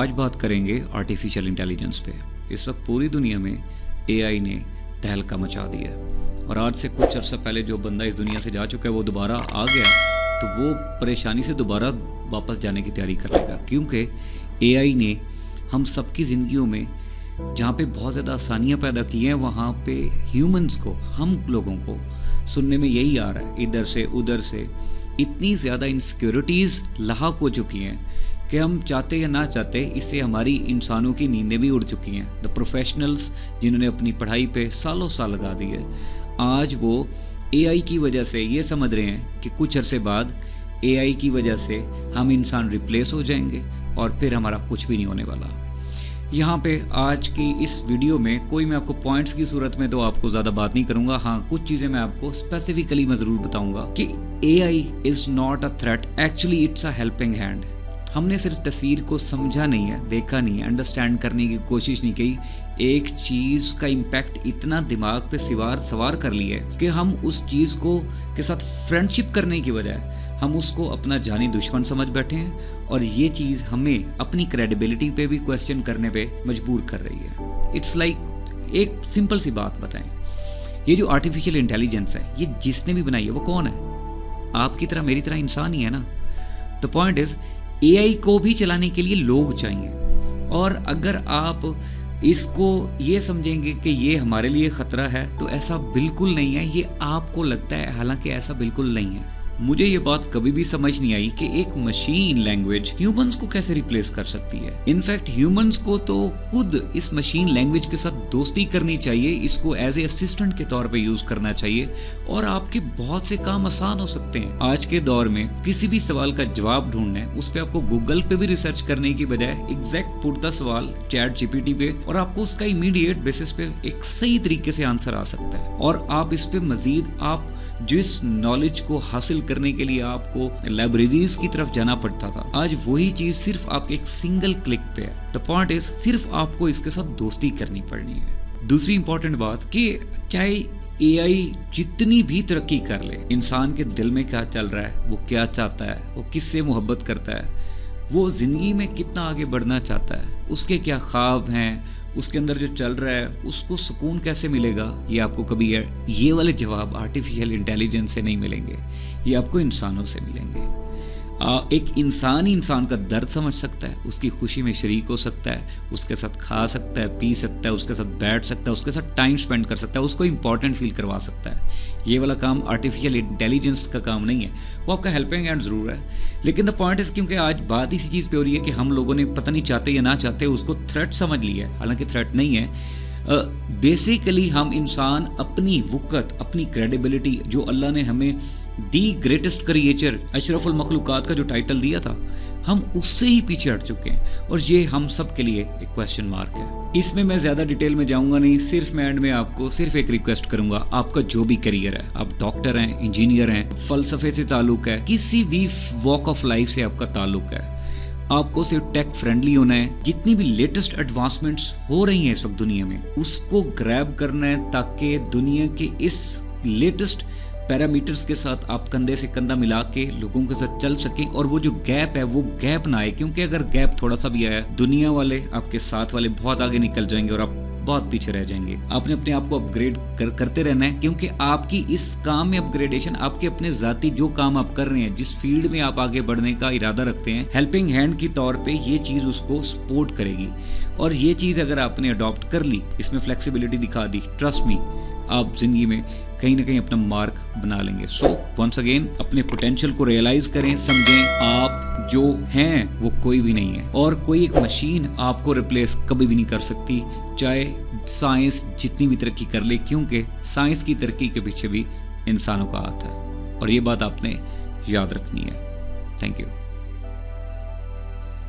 आज बात करेंगे आर्टिफिशियल इंटेलिजेंस पे। इस वक्त पूरी दुनिया में एआई ने तहलका मचा दिया है और आज से कुछ अर्सा पहले जो बंदा इस दुनिया से जा चुका है वो दोबारा आ गया तो वो परेशानी से दोबारा वापस जाने की तैयारी कर लेगा, क्योंकि एआई ने हम सबकी ज़िंदगियों में जहाँ पे बहुत ज़्यादा आसानियाँ पैदा की हैं वहाँ पे ह्यूमंस को, हम लोगों को सुनने में यही आ रहा है इधर से उधर से इतनी ज़्यादा इनसिक्योरिटीज़ लाक हो चुकी हैं कि हम चाहते या ना चाहते इससे हमारी इंसानों की नींदें भी उड़ चुकी हैं। द प्रोफेशनल्स जिन्होंने अपनी पढ़ाई पे सालों साल लगा दी है, आज वो एआई की वजह से ये समझ रहे हैं कि कुछ अरसे बाद एआई की वजह से हम इंसान रिप्लेस हो जाएंगे और फिर हमारा कुछ भी नहीं होने वाला। यहाँ पे आज की इस वीडियो में कोई मैं आपको पॉइंट्स की सूरत में तो आपको ज़्यादा बात नहीं करूँगा। हाँ, कुछ चीज़ें मैं आपको स्पेसिफिकली मैं ज़रूर बताऊँगा कि AI is not a threat, actually it's a helping hand. हमने सिर्फ तस्वीर को समझा नहीं है, देखा नहीं है, अंडरस्टैंड करने की कोशिश नहीं की। एक चीज़ का इम्पैक्ट इतना दिमाग पे सवार कर लिया है कि हम उस चीज़ को के साथ फ्रेंडशिप करने की बजाय हम उसको अपना जानी दुश्मन समझ बैठे हैं और ये चीज़ हमें अपनी क्रेडिबिलिटी पे भी क्वेश्चन करने पे मजबूर कर रही है। इट्स लाइक एक सिंपल सी बात बताएं, ये जो आर्टिफिशियल इंटेलिजेंस है ये जिसने भी बनाई है वो कौन है? आपकी तरह मेरी तरह इंसान ही है ना। द पॉइंट इज एआई को भी चलाने के लिए लोग चाहिए और अगर आप इसको ये समझेंगे कि ये हमारे लिए ख़तरा है तो ऐसा बिल्कुल नहीं है। ये आपको लगता है, हालांकि ऐसा बिल्कुल नहीं है। मुझे ये बात कभी भी समझ नहीं आई कि एक मशीन लैंग्वेज ह्यूमंस को कैसे रिप्लेस कर सकती है। इनफैक्ट ह्यूमंस को तो खुद इस मशीन लैंग्वेज के साथ दोस्ती करनी चाहिए, इसको एज ए असिस्टेंट के तौर पे यूज करना चाहिए और आपके बहुत से काम आसान हो सकते हैं। आज के दौर में किसी भी सवाल का जवाब ढूंढना है, उस पर आपको गूगल पे भी रिसर्च करने की बजाय एग्जैक्ट पुरता सवाल चैट जीपीटी पे और आपको उसका इमीडिएट बेसिस पे एक सही तरीके से आंसर आ सकता है। और आप इस पे मजीद आप जिस नॉलेज को हासिल करने के लिए आपको लाइब्रेरीज की तरफ जाना पड़ता था, आज वही चीज सिर्फ आपके एक सिंगल क्लिक पे है। द पॉइंट इज सिर्फ आपको इसके साथ दोस्ती करनी पड़नी है। दूसरी इंपॉर्टेंट बात कि चाहे एआई जितनी भी तरक्की कर ले, इंसान के दिल में क्या चल रहा है, वो क्या चाहता है, वो किससे मोहब्बत करता है, वो जिंदगी में कितना आगे बढ़ना चाहता है, उसके क्या ख्वाब हैं, उसके अंदर जो चल रहा है उसको सुकून कैसे मिलेगा, ये आपको कभी ये वाले जवाब आर्टिफिशियल इंटेलिजेंस से नहीं मिलेंगे, ये आपको इंसानों से मिलेंगे। एक इंसान ही इंसान का दर्द समझ सकता है, उसकी खुशी में शरीक हो सकता है, उसके साथ खा सकता है, पी सकता है, उसके साथ बैठ सकता है, उसके साथ टाइम स्पेंड कर सकता है, उसको इंपॉर्टेंट फील करवा सकता है। ये वाला काम आर्टिफिशियल इंटेलिजेंस का काम नहीं है, वो आपका हेल्पिंग हैंड ज़रूर है। लेकिन द पॉइंट इज़ क्योंकि आज बात इसी चीज़ पे हो रही है कि हम लोगों ने पता नहीं चाहते या ना चाहते उसको थ्रेट समझ लिया है, हालांकि थ्रेट नहीं है। बेसिकली हम इंसान अपनी वक़्त, अपनी क्रेडिबिलिटी जो अल्लाह ने हमें दी ग्रेटेस्ट क्रिएचर, अशरफुल मखलूकात का जो टाइटल दिया था, हम उससे ही पीछे हट चुके हैं और ये हम सब के लिए एक क्वेश्चन मार्क है। इसमें मैं ज़्यादा डिटेल में जाऊंगा नहीं, सिर्फ मैं एंड में आपको सिर्फ एक रिक्वेस्ट करूंगा, आपका जो भी करियर है, आप डॉक्टर हैं, इंजीनियर हैं, फलसफे से ताल्लुक है, किसी भी वॉक ऑफ लाइफ से आपका ताल्लुक है, आपको सिर्फ टेक फ्रेंडली होना है। जितनी भी लेटेस्ट एडवांसमेंट्स हो रही हैं इस वक्त दुनिया में, उसको ग्रैब करना है ताकि दुनिया के इस लेटेस्ट पैरामीटर्स के साथ आप कंधे से कंधा मिला के लोगों के साथ चल सकें और वो जो गैप है वो गैप ना आए, क्योंकि अगर गैप थोड़ा सा भी आया, दुनिया वाले, आपके साथ वाले बहुत आगे निकल जाएंगे और आप बहुत पीछे रह जाएंगे। आपने अपने आप को अपग्रेड करते रहना है, क्योंकि आपकी इस काम में अपग्रेडेशन आपके अपने जाती जो काम आप कर रहे हैं, जिस फील्ड में आप आगे बढ़ने का इरादा रखते हैं, हेल्पिंग हैंड की तौर पे ये चीज़ उसको सपोर्ट करेगी। और ये चीज़ अगर आपने अडॉप्ट कर ली, इसमें फ्लेक्सिबिलिटी दिखा दी, ट्रस्ट मी, आप जिंदगी में कहीं ना कहीं अपना मार्क बना लेंगे। सो वंस अगेन अपने पोटेंशियल को रियलाइज करें, समझें आप जो हैं वो कोई भी नहीं है और कोई एक मशीन आपको रिप्लेस कभी भी नहीं कर सकती, चाहे साइंस जितनी भी तरक्की कर ले, क्योंकि साइंस की तरक्की के पीछे भी इंसानों का हाथ है और ये बात आपने याद रखनी है। Thank you.